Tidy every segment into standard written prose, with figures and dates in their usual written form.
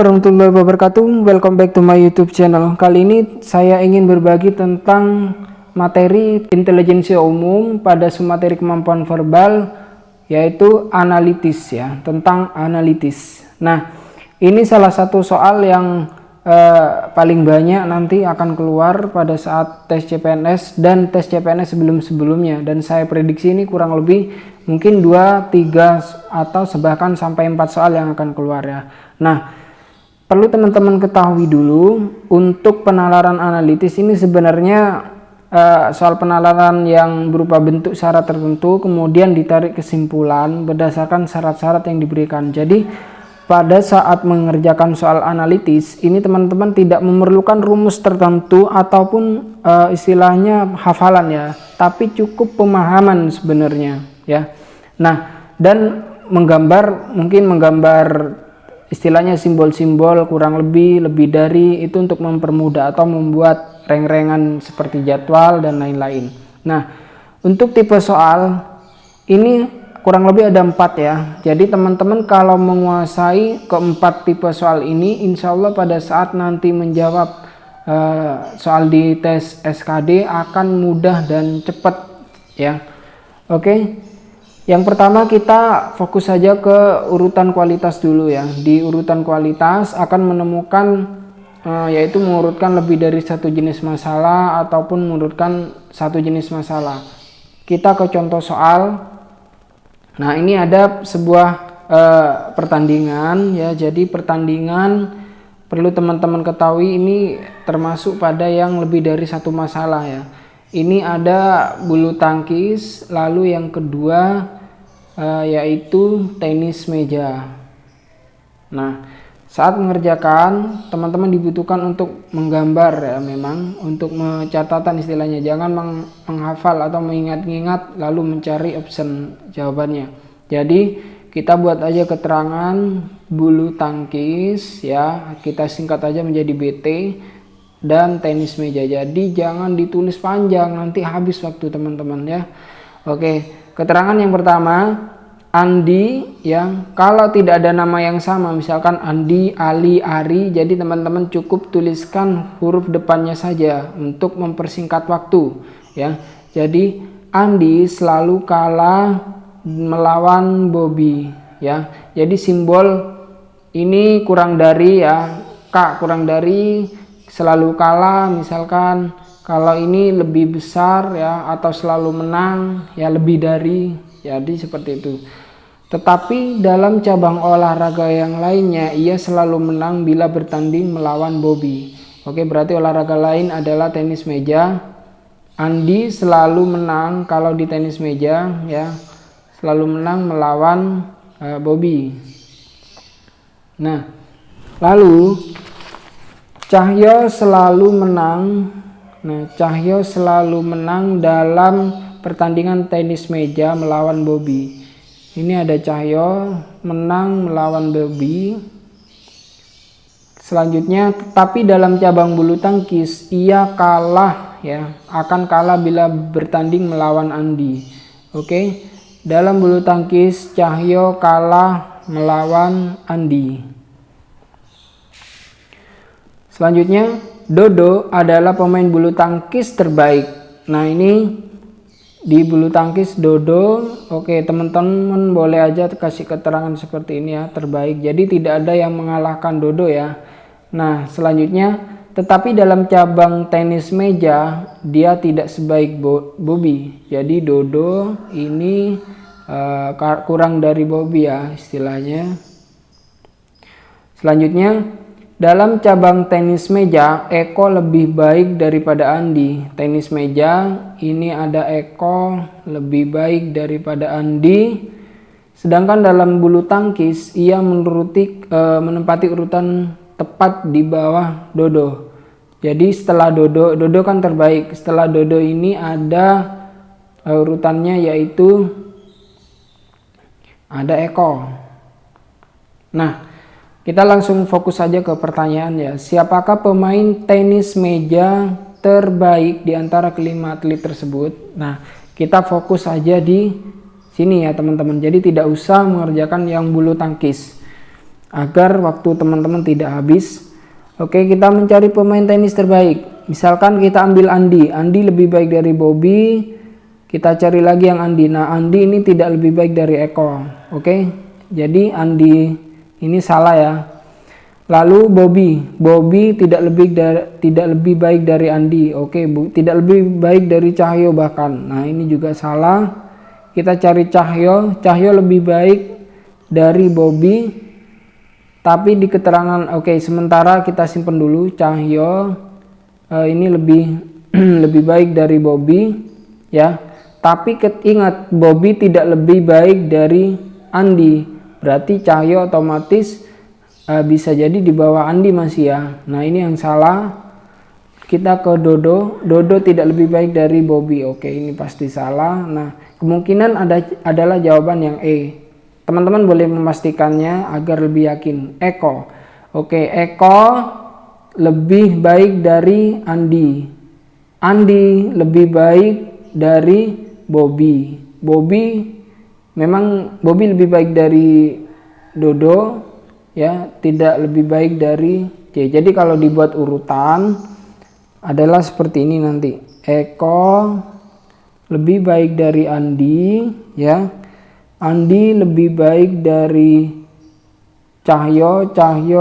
warahmatullahi wabarakatuh. Welcome back to my YouTube channel. Kali ini saya ingin berbagi tentang materi intelijensi umum pada materi kemampuan verbal, yaitu analitis ya, tentang analitis. Nah, ini salah satu soal yang paling banyak nanti akan keluar pada saat tes CPNS dan tes CPNS sebelum-sebelumnya, dan saya prediksi ini kurang lebih mungkin 2, 3 atau bahkan sampai 4 soal yang akan keluar ya. Nah, perlu teman-teman ketahui dulu, untuk penalaran analitis ini sebenarnya soal penalaran yang berupa bentuk syarat tertentu, kemudian ditarik kesimpulan berdasarkan syarat-syarat yang diberikan. Jadi pada saat mengerjakan soal analitis ini teman-teman tidak memerlukan rumus tertentu ataupun istilahnya hafalan ya, tapi cukup pemahaman sebenarnya ya. Nah, dan mungkin menggambar istilahnya simbol-simbol kurang lebih dari itu untuk mempermudah atau membuat reng-rengan seperti jadwal dan lain-lain. Nah, untuk tipe soal ini kurang lebih ada 4 ya. Jadi teman-teman kalau menguasai keempat tipe soal ini, insya Allah pada saat nanti menjawab soal di tes SKD akan mudah dan cepat ya. Oke. Yang pertama kita fokus saja ke urutan kualitas dulu ya. Di urutan kualitas akan menemukan yaitu mengurutkan lebih dari satu jenis masalah ataupun mengurutkan satu jenis masalah. Kita ke contoh soal. Nah, ini ada sebuah pertandingan ya. Jadi pertandingan perlu teman-teman ketahui ini termasuk pada yang lebih dari satu masalah ya. Ini ada bulu tangkis, lalu yang kedua yaitu tenis meja. Nah, saat mengerjakan teman-teman dibutuhkan untuk menggambar ya, memang untuk catatan istilahnya, jangan menghafal atau mengingat-ingat lalu mencari option jawabannya. Jadi kita buat aja keterangan bulu tangkis ya, kita singkat aja menjadi BT, dan tenis meja. Jadi jangan ditulis panjang, nanti habis waktu teman-teman ya. Oke, keterangan yang pertama, Andi ya, kalau tidak ada nama yang sama, misalkan Andi, Ali, Ari, jadi teman-teman cukup tuliskan huruf depannya saja untuk mempersingkat waktu ya. Jadi Andi selalu kalah melawan Bobby ya. Jadi simbol ini kurang dari ya, K kurang dari, selalu kalah, misalkan kalau ini lebih besar ya, atau selalu menang ya, lebih dari, jadi seperti itu. Tetapi dalam cabang olahraga yang lainnya ia selalu menang bila bertanding melawan Bobby. Oke, berarti olahraga lain adalah tenis meja. Andi selalu menang kalau di tenis meja ya, selalu menang melawan Bobby. Nah, lalu Cahyo selalu menang. Nah, Cahyo selalu menang dalam pertandingan tenis meja melawan Bobby. Ini ada Cahyo menang melawan Bobby. Selanjutnya, tetapi dalam cabang bulu tangkis ia kalah ya, akan kalah bila bertanding melawan Andi. Oke, dalam bulu tangkis Cahyo kalah melawan Andi. Selanjutnya, Dodo adalah pemain bulu tangkis terbaik. Nah, ini di bulu tangkis Dodo. Oke, teman-teman boleh aja kasih keterangan seperti ini ya, terbaik. Jadi tidak ada yang mengalahkan Dodo ya. Nah, selanjutnya, tetapi dalam cabang tenis meja dia tidak sebaik Bobby. Jadi Dodo ini kurang dari Bobby ya istilahnya. Selanjutnya, dalam cabang tenis meja, Eko lebih baik daripada Andi. Tenis meja, ini ada Eko lebih baik daripada Andi. Sedangkan dalam bulu tangkis, ia menempati urutan tepat di bawah Dodo. Jadi setelah Dodo kan terbaik. Setelah Dodo ini ada urutannya, yaitu ada Eko. Nah, kita langsung fokus saja ke pertanyaan ya. Siapakah pemain tenis meja terbaik di antara kelima atlet tersebut? Nah, kita fokus saja di sini ya teman-teman. Jadi tidak usah mengerjakan yang bulu tangkis. agar waktu teman-teman tidak habis. Oke, kita mencari pemain tenis terbaik. Misalkan kita ambil Andi lebih baik dari Bobby, kita cari lagi yang Andi. Nah, Andi ini tidak lebih baik dari Eko. Oke, jadi Andi ini salah ya. Lalu Bobby tidak lebih baik dari Andi. Oke, tidak lebih baik dari Cahyo bahkan. Nah, ini juga salah. Kita cari Cahyo lebih baik dari Bobby. Tapi di keterangan, oke, sementara kita simpan dulu. Cahyo ini lebih baik dari Bobby ya. Tapi ingat, Bobby tidak lebih baik dari Andi. Berarti Cahyo otomatis bisa jadi di bawah Andi masih ya. Nah, ini yang salah. Kita ke Dodo tidak lebih baik dari Bobby. Oke, ini pasti salah. Nah, kemungkinan adalah jawaban yang E. Teman-teman boleh memastikannya agar lebih yakin. Eko. Oke, Eko lebih baik dari Andi. Andi lebih baik dari Bobby. Memang Bobby lebih baik dari Dodo ya, tidak lebih baik dari C. Jadi kalau dibuat urutan adalah seperti ini nanti. Eko lebih baik dari Andi ya. Andi lebih baik dari Cahyo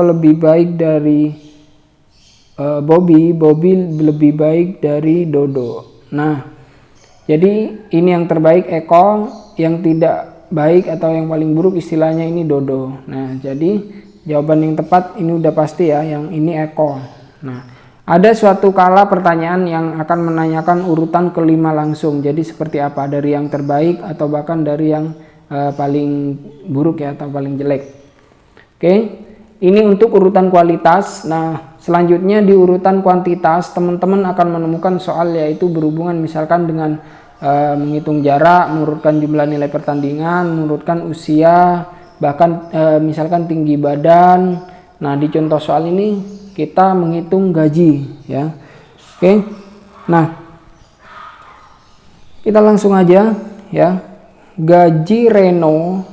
lebih baik dari Bobby lebih baik dari Dodo. Nah, jadi ini yang terbaik Eko, yang tidak baik atau yang paling buruk istilahnya ini Dodo. Nah, jadi jawaban yang tepat ini udah pasti ya, yang ini Eko. Nah, ada suatu kala pertanyaan yang akan menanyakan urutan kelima langsung. Jadi seperti apa, dari yang terbaik atau bahkan dari yang paling buruk ya, atau paling jelek. Oke, ini untuk urutan kualitas. Nah, selanjutnya di urutan kuantitas, teman-teman akan menemukan soal yaitu berhubungan misalkan dengan menghitung jarak, menurunkan jumlah nilai pertandingan, menurunkan usia, bahkan misalkan tinggi badan. Nah, di contoh soal ini kita menghitung gaji ya. Oke, nah kita langsung aja ya. Gaji Reno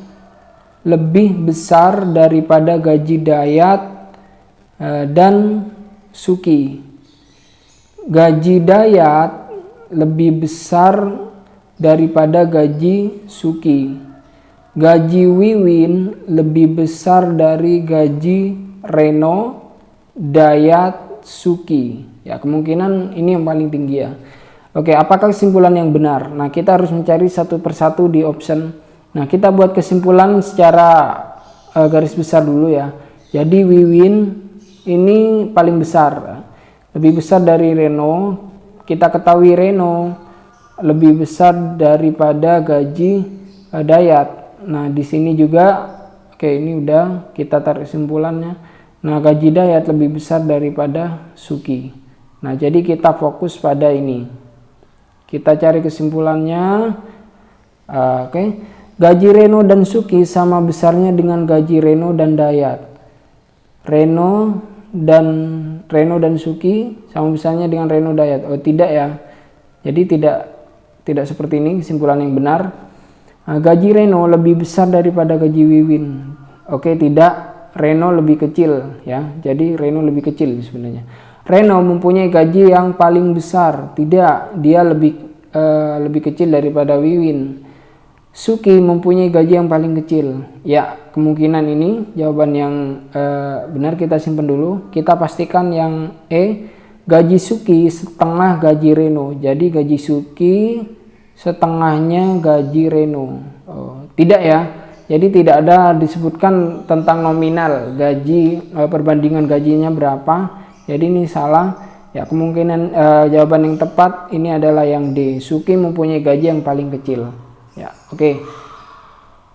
lebih besar daripada gaji Dayat dan Suki. Gaji Dayat lebih besar daripada gaji Suki. Gaji Wiwin lebih besar dari gaji Reno, Dayat, Suki. Ya, kemungkinan ini yang paling tinggi ya. Oke, apakah kesimpulan yang benar? Nah, kita harus mencari satu persatu di option. Nah, kita buat kesimpulan secara garis besar dulu ya. Jadi Wiwin ini paling besar, lebih besar dari Reno. Kita ketahui Reno lebih besar daripada gaji Dayat. Nah, di sini juga, oke, ini udah kita tarik kesimpulannya. Nah, gaji Dayat lebih besar daripada Suki. Nah, jadi kita fokus pada ini. Kita cari kesimpulannya. Oke. Gaji Reno dan Suki sama besarnya dengan gaji Reno dan Dayat. Reno dan Suki sama besarnya dengan Reno Dayat. Oh, tidak ya. Jadi tidak seperti ini kesimpulan yang benar. Gaji Reno lebih besar daripada gaji Wiwin. Oke, tidak. Reno lebih kecil ya. Jadi Reno lebih kecil sebenarnya. Reno mempunyai gaji yang paling besar. Tidak, dia lebih kecil daripada Wiwin. Suki mempunyai gaji yang paling kecil. Ya, kemungkinan ini jawaban yang benar. Kita simpan dulu. Kita pastikan yang E. Gaji Suki setengah gaji Reno. Jadi gaji Suki setengahnya gaji Reno. Oh, tidak ya. Jadi tidak ada disebutkan tentang nominal gaji, perbandingan gajinya berapa. Jadi ini salah ya. Kemungkinan jawaban yang tepat ini adalah yang D. Suki mempunyai gaji yang paling kecil ya. Oke,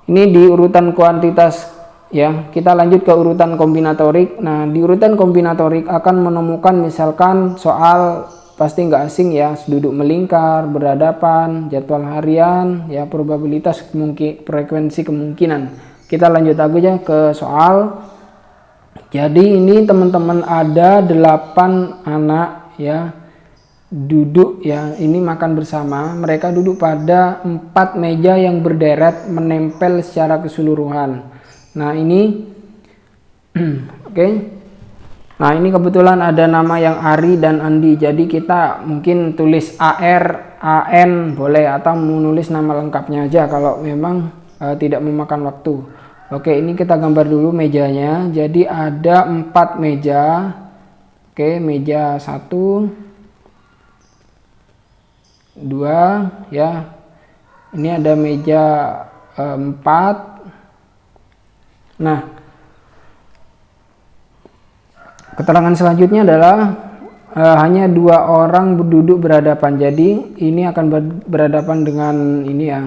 ini di urutan kuantitas ya. Kita lanjut ke urutan kombinatorik. Nah, di urutan kombinatorik akan menemukan misalkan soal pasti nggak asing ya, duduk melingkar, berhadapan, jadwal harian ya, probabilitas, frekuensi kemungkinan. Kita lanjut aja ke soal. Jadi ini teman-teman ada 8 anak ya, duduk ya, ini makan bersama. Mereka duduk pada 4 meja yang berderet menempel secara keseluruhan. Nah, ini Oke. Nah, ini kebetulan ada nama yang Ari dan Andi. Jadi kita mungkin tulis AR, AN boleh, atau menulis nama lengkapnya aja kalau memang tidak memakan waktu. Oke, ini kita gambar dulu mejanya. Jadi ada 4 meja. Oke, meja 1, 2 ya. Ini ada meja 4. Nah, keterangan selanjutnya adalah hanya 2 orang duduk berhadapan. Jadi ini akan berhadapan dengan ini ya.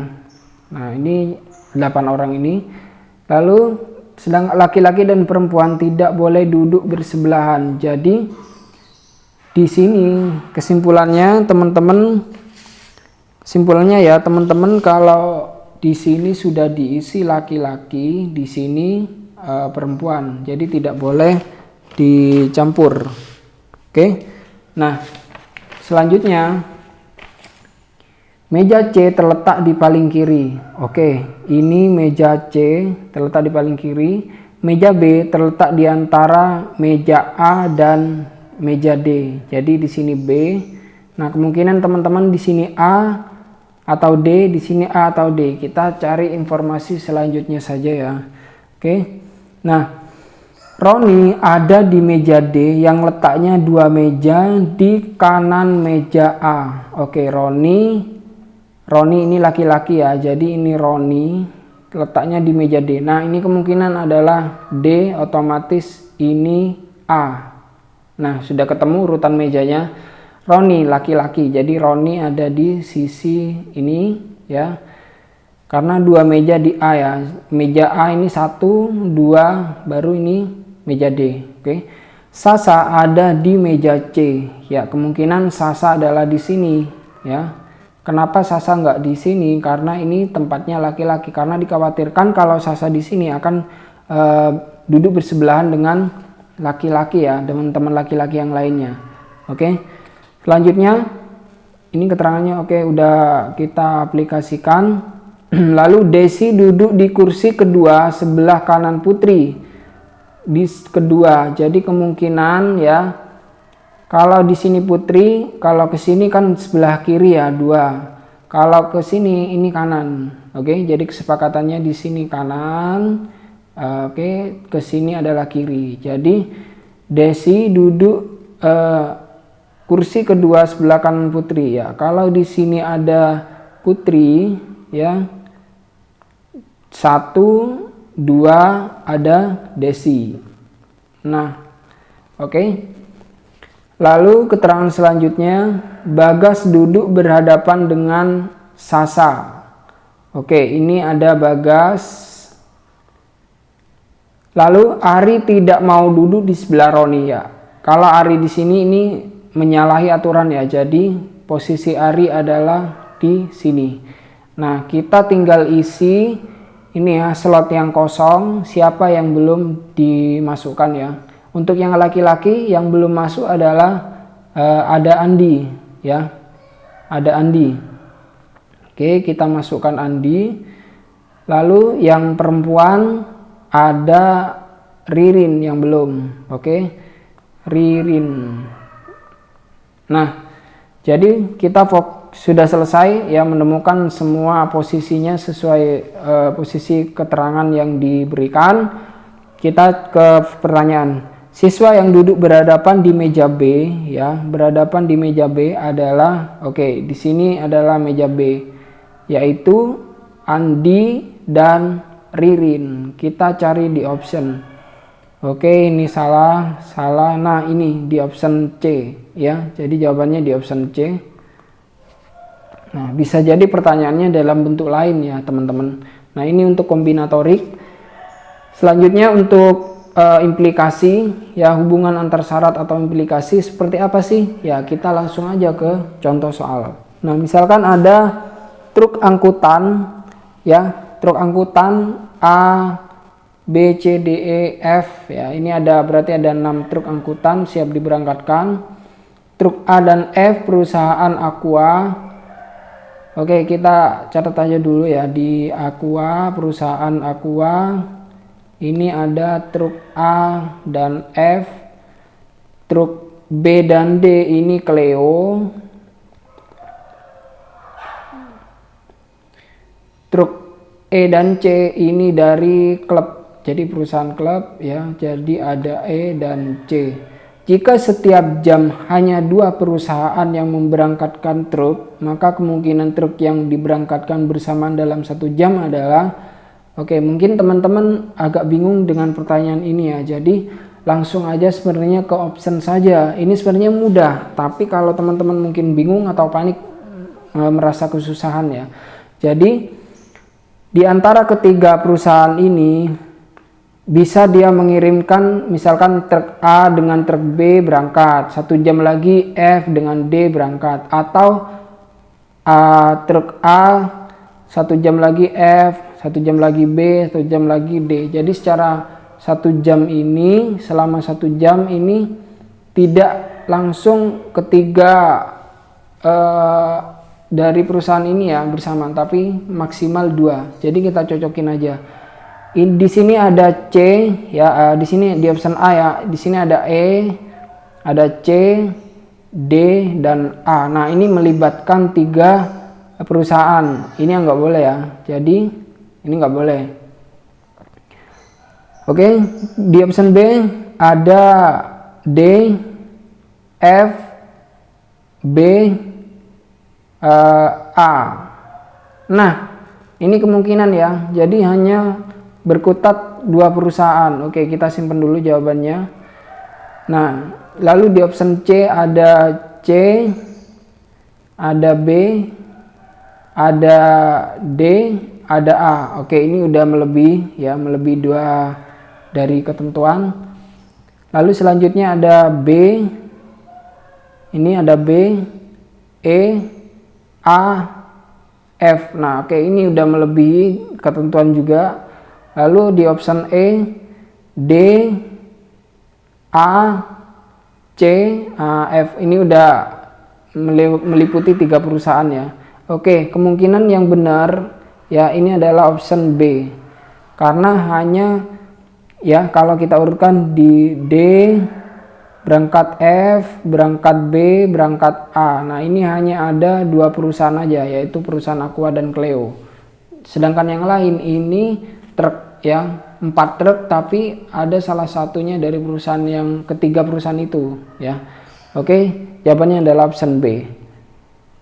Nah, ini 8 orang ini. Lalu sedang laki-laki dan perempuan tidak boleh duduk bersebelahan. Jadi di sini kesimpulannya teman-teman, ya teman-teman, kalau di sini sudah diisi laki-laki, di sini perempuan. Jadi tidak boleh dicampur. Oke. Nah, selanjutnya meja C terletak di paling kiri. Oke, ini meja C terletak di paling kiri. Meja B terletak di antara meja A dan meja D. Jadi di sini B. Nah, kemungkinan teman-teman di sini A atau D, di sini A atau D. Kita cari informasi selanjutnya saja ya. Oke. Nah, Roni ada di meja D yang letaknya 2 meja di kanan meja A. Oke, Roni ini laki-laki ya. Jadi ini Roni letaknya di meja D. Nah, ini kemungkinan adalah D, otomatis ini A. Nah, sudah ketemu urutan mejanya. Roni laki-laki. Jadi Roni ada di sisi ini ya. Karena 2 meja di A ya. Meja A ini 1, 2, baru ini meja D. Oke. Sasa ada di meja C. Ya, kemungkinan Sasa adalah di sini ya. Kenapa Sasa nggak di sini? Karena ini tempatnya laki-laki. Karena dikhawatirkan kalau Sasa di sini akan duduk bersebelahan dengan laki-laki ya, teman-teman laki-laki yang lainnya. Oke. Selanjutnya ini keterangannya oke, udah kita aplikasikan. Lalu Desi duduk di kursi kedua sebelah kanan Putri. Di kedua. Jadi kemungkinan ya, kalau di sini Putri, kalau ke sini kan sebelah kiri ya 2. Kalau ke sini ini kanan. Oke, jadi kesepakatannya di sini kanan. Oke, ke sini adalah kiri. Jadi Desi duduk kursi kedua sebelah kanan Putri ya. Kalau di sini ada Putri ya. 1, 2 ada Desi. Nah, oke. Lalu keterangan selanjutnya, Bagas duduk berhadapan dengan Sasa. Oke, ini ada Bagas. Lalu Ari tidak mau duduk di sebelah Roni ya. Kalau Ari di sini ini menyalahi aturan ya. Jadi posisi Ari adalah di sini. Nah, kita tinggal isi ini ya, slot yang kosong, siapa yang belum dimasukkan ya. Untuk yang laki-laki yang belum masuk adalah ada Andi ya. Ada Andi. Oke, kita masukkan Andi. Lalu yang perempuan ada Ririn yang belum. Oke. Ririn. Nah, jadi kita sudah selesai ya, menemukan semua posisinya sesuai posisi keterangan yang diberikan. Kita ke pertanyaan. Siswa yang duduk berhadapan di meja B ya, berhadapan di meja B adalah oke, di sini adalah meja B yaitu Andi dan Ririn. Kita cari di option. Oke, ini salah. Nah, ini di option C ya. Jadi jawabannya di option C. Nah, bisa jadi pertanyaannya dalam bentuk lain ya, teman-teman. Nah, ini untuk kombinatorik. Selanjutnya untuk implikasi ya, hubungan antar syarat atau implikasi seperti apa sih? Ya, kita langsung aja ke contoh soal. Nah, misalkan ada truk angkutan ya, truk angkutan A, B, C, D, E, F ya. Ini ada berarti ada 6 truk angkutan siap diberangkatkan. Truk A dan F perusahaan Aqua. Oke, kita catat aja dulu ya, di Aqua, perusahaan Aqua Ini ada truk A dan F, truk B dan D ini Cleo, truk E dan C ini dari klub, jadi perusahaan klub ya, jadi ada E dan C. Jika setiap jam hanya 2 perusahaan yang memberangkatkan truk, maka kemungkinan truk yang diberangkatkan bersamaan dalam 1 jam adalah, oke, mungkin teman-teman agak bingung dengan pertanyaan ini ya, jadi langsung aja sebenarnya ke option saja. Ini sebenarnya mudah, tapi kalau teman-teman mungkin bingung atau panik, merasa kesusahan ya. Jadi di antara ketiga perusahaan ini bisa dia mengirimkan misalkan truk A dengan truk B berangkat, 1 jam lagi F dengan D berangkat, atau truk A 1 jam lagi F, 1 jam lagi B, 1 jam lagi D. Jadi secara 1 jam ini, selama 1 jam ini tidak langsung ketiga dari perusahaan ini ya bersamaan, tapi maksimal 2. Jadi kita cocokin aja. Di sini ada C ya, di sini di option A ya, di sini ada E, ada C, D dan A. Nah, ini melibatkan 3 perusahaan. Ini yang nggak boleh ya. Jadi ini nggak boleh. Oke, di option B ada D, F, B, A. Nah, ini kemungkinan ya. Jadi hanya berkutat 2 perusahaan. Oke, kita simpan dulu jawabannya. Nah, lalu di option C, ada B, ada D, ada A. Oke, ini udah melebihi ya, melebihi 2 dari ketentuan. Lalu selanjutnya ada B. Ini ada B, E, A, F. Nah, oke, ini udah melebihi ketentuan juga. Lalu di option E, D, A, C, F. Ini udah meliputi 3 perusahaan ya. Oke, kemungkinan yang benar ya ini adalah option B. Karena hanya ya kalau kita urutkan di D, berangkat F, berangkat B, berangkat A. Nah, ini hanya ada 2 perusahaan aja, yaitu perusahaan Aqua dan Cleo. Sedangkan yang lain ini truk ya, 4 truk, tapi ada salah satunya dari perusahaan yang ketiga perusahaan itu ya. Oke, jawabannya adalah option B.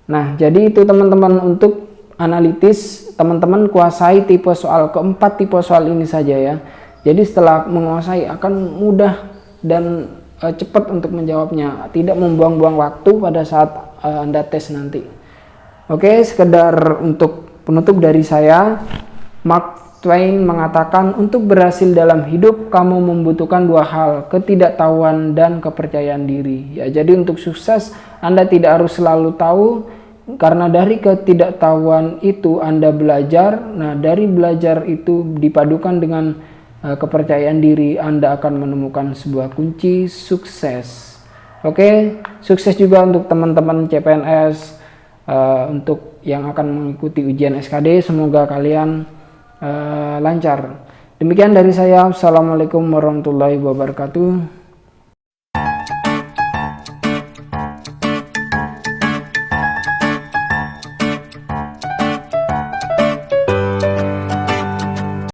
Nah, jadi itu teman-teman untuk analitis, teman-teman kuasai keempat tipe soal ini saja ya. Jadi setelah menguasai akan mudah dan cepat untuk menjawabnya, tidak membuang-buang waktu pada saat Anda tes nanti. Oke, sekedar untuk penutup dari saya, Mark Twain mengatakan, untuk berhasil dalam hidup kamu membutuhkan 2 hal, ketidaktahuan dan kepercayaan diri. Ya, jadi untuk sukses Anda tidak harus selalu tahu, karena dari ketidaktahuan itu Anda belajar. Nah, dari belajar itu dipadukan dengan kepercayaan diri, Anda akan menemukan sebuah kunci sukses. Oke, sukses juga untuk teman-teman CPNS, untuk yang akan mengikuti ujian SKD, semoga kalian lancar. Demikian dari saya. Assalamualaikum warahmatullahi wabarakatuh.